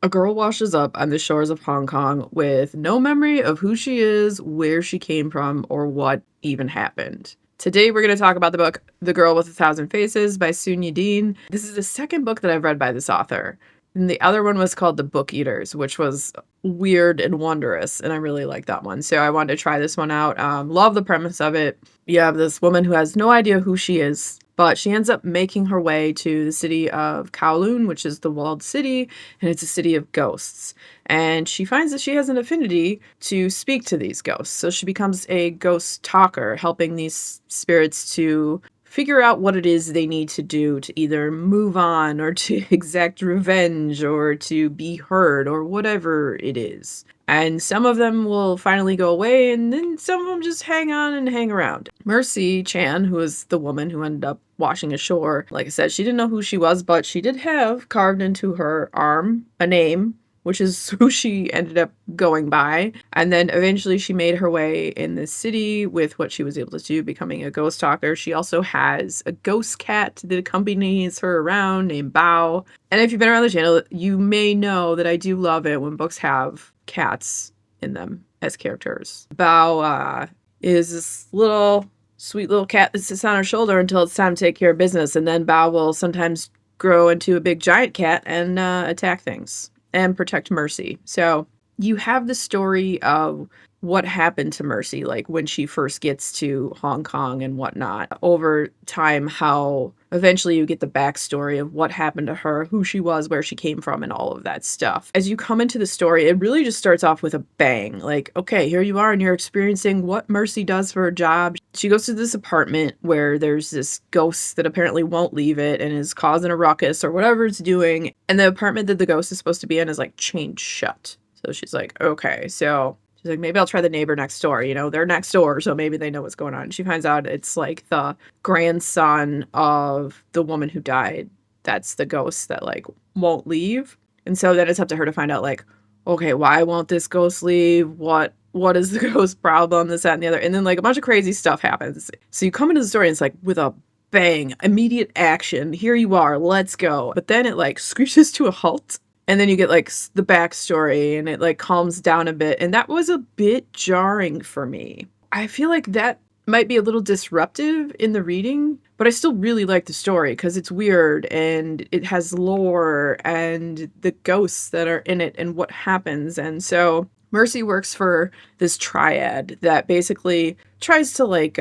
A girl washes up on the shores of Hong Kong with no memory of who she is, where she came from, or what even happened. Today, we're going to talk about the book The Girl with a Thousand Faces by Sunyi Dean. This is the second book that I've read by this author. And the other one was called The Book Eaters, which was weird and wondrous, and I really like that one. So I wanted to try this one out. Love the premise of it. You have this woman who has no idea who she is, but she ends up making her way to the city of Kowloon, which is the walled city, and it's a city of ghosts. And she finds that she has an affinity to speak to these ghosts. So she becomes a ghost talker, helping these spirits to figure out what it is they need to do to either move on or to exact revenge or to be heard or whatever it is. And some of them will finally go away, and then some of them just hang on and hang around. Mercy Chan, who is the woman who ended up washing ashore, like I said, she didn't know who she was, but she did have carved into her arm a name, which is who she ended up going by. And then eventually she made her way in the city with what she was able to do, becoming a ghost talker. She also has a ghost cat that accompanies her around named Bao. And if you've been around the channel, you may know that I do love it when books have cats in them as characters. Bao is this little sweet little cat that sits on her shoulder until it's time to take care of business. And then Bao will sometimes grow into a big giant cat and attack things and protect Mercy. So you have the story of what happened to Mercy, like when she first gets to Hong Kong and whatnot. Over time, how eventually you get the backstory of what happened to her, who she was, where she came from, and all of that stuff. As you come into the story, it really just starts off with a bang. Like, okay, here you are and you're experiencing what Mercy does for a job. She goes to this apartment where there's this ghost that apparently won't leave it and is causing a ruckus or whatever it's doing. And the apartment that the ghost is supposed to be in is like chained shut. So she's like, okay, so she's like, maybe I'll try the neighbor next door. You know, they're next door, so maybe they know what's going on. She finds out it's like the grandson of the woman who died. That's the ghost that like won't leave. And so then it's up to her to find out like, okay, why won't this ghost leave? What is the ghost problem? This, that, and the other. And then like a bunch of crazy stuff happens. So you come into the story and it's like with a bang, immediate action. Here you are, let's go. But then it like screeches to a halt. And then you get like the backstory and it like calms down a bit. And that was a bit jarring for me. I feel like that might be a little disruptive in the reading, but I still really like the story because it's weird and it has lore and the ghosts that are in it and what happens. And so Mercy works for this triad that basically tries to like,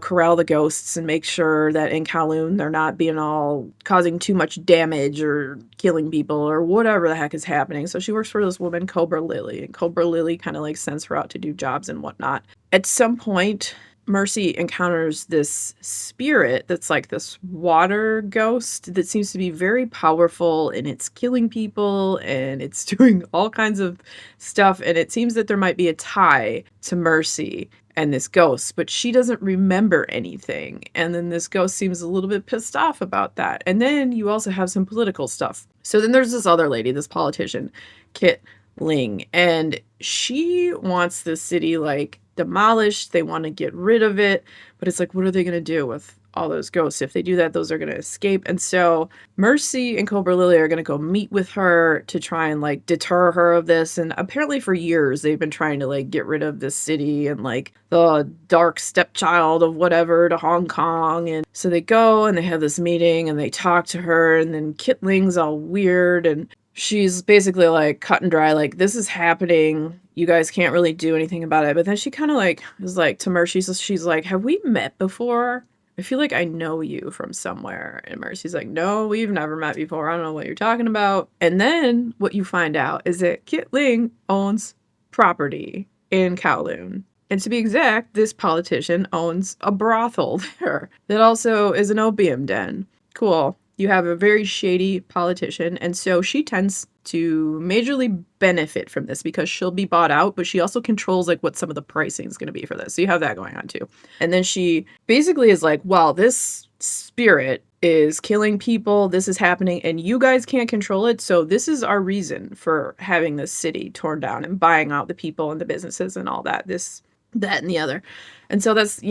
corral the ghosts and make sure that in Kowloon they're not being all causing too much damage or killing people or whatever the heck is happening. So she works for this woman, Cobra Lily, and Cobra Lily kind of like sends her out to do jobs and whatnot. At some point, Mercy encounters this spirit that's like this water ghost that seems to be very powerful and it's killing people and it's doing all kinds of stuff. And it seems that there might be a tie to Mercy and this ghost, but she doesn't remember anything. And then this ghost seems a little bit pissed off about that. And then you also have some political stuff. So then there's this other lady, this politician, Kit Ling, and she wants the city like demolished. They want to get rid of it, but it's like, what are they going to do with all those ghosts? If they do that, those are going to escape. And so Mercy and Cobra Lily are going to go meet with her to try and like deter her of this. And apparently for years they've been trying to like get rid of this city and like the dark stepchild of whatever to Hong Kong. And so they go and they have this meeting and they talk to her, and then Kit Ling's all weird and she's basically like cut and dry, like, this is happening. You guys can't really do anything about it. But then she kind of like is like to Mercy, she's like, have we met before? I feel like I know you from somewhere. And Mercy's like, no, we've never met before. I don't know what you're talking about. And then what you find out is that Kit Ling owns property in Kowloon. And to be exact, this politician owns a brothel there that also is an opium den. Cool. You have a very shady politician, and so she tends to majorly benefit from this because she'll be bought out, but she also controls like what some of the pricing is going to be for this. So you have that going on too. And then she basically is like, well, this spirit is killing people, this is happening, and you guys can't control it, so this is our reason for having this city torn down and buying out the people and the businesses and all that, that, and the other. And so that's,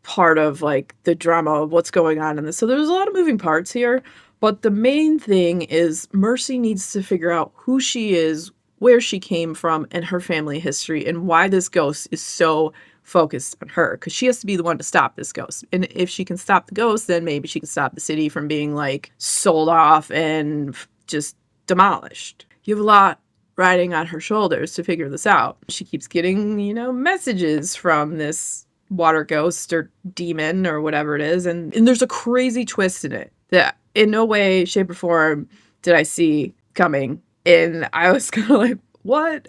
part of like the drama of what's going on in this. So there's a lot of moving parts here, But the main thing is Mercy needs to figure out who she is, where she came from, and her family history, and why this ghost is so focused on her. Because she has to be the one to stop this ghost. And if she can stop the ghost, then maybe she can stop the city from being like sold off and just demolished. You have a lot riding on her shoulders to figure this out. She keeps getting, messages from this water ghost or demon or whatever it is. And there's a crazy twist in it that in no way, shape, or form did I see coming. And I was kind of like, what?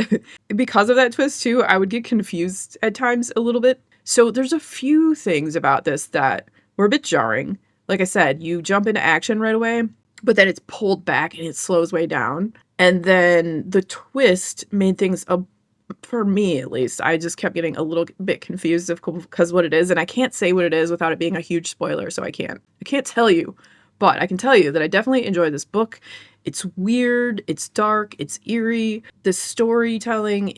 Because of that twist, too, I would get confused at times a little bit. So there's a few things about this that were a bit jarring. Like I said, you jump into action right away, but then it's pulled back and it slows way down. And then the twist made things for me at least, I just kept getting a little bit confused because what it is, and I can't say what it is without it being a huge spoiler, so I can't tell you, but I can tell you that I definitely enjoy this book. It's weird, it's dark, it's eerie. The storytelling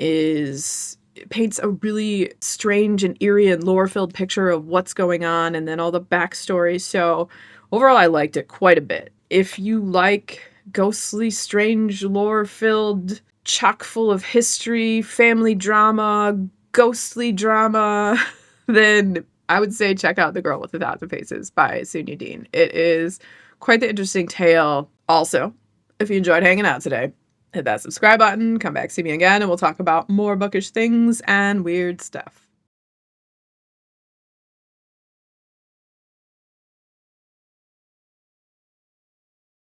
paints a really strange and eerie and lore-filled picture of what's going on, and then all the backstory. So overall, I liked it quite a bit. If you like ghostly, strange, lore-filled, chock full of history, family drama, ghostly drama, then I would say check out The Girl with a Thousand Faces by Sunyi Dean. It is quite the interesting tale. Also, if you enjoyed hanging out today, hit that subscribe button, come back, see me again, and we'll talk about more bookish things and weird stuff.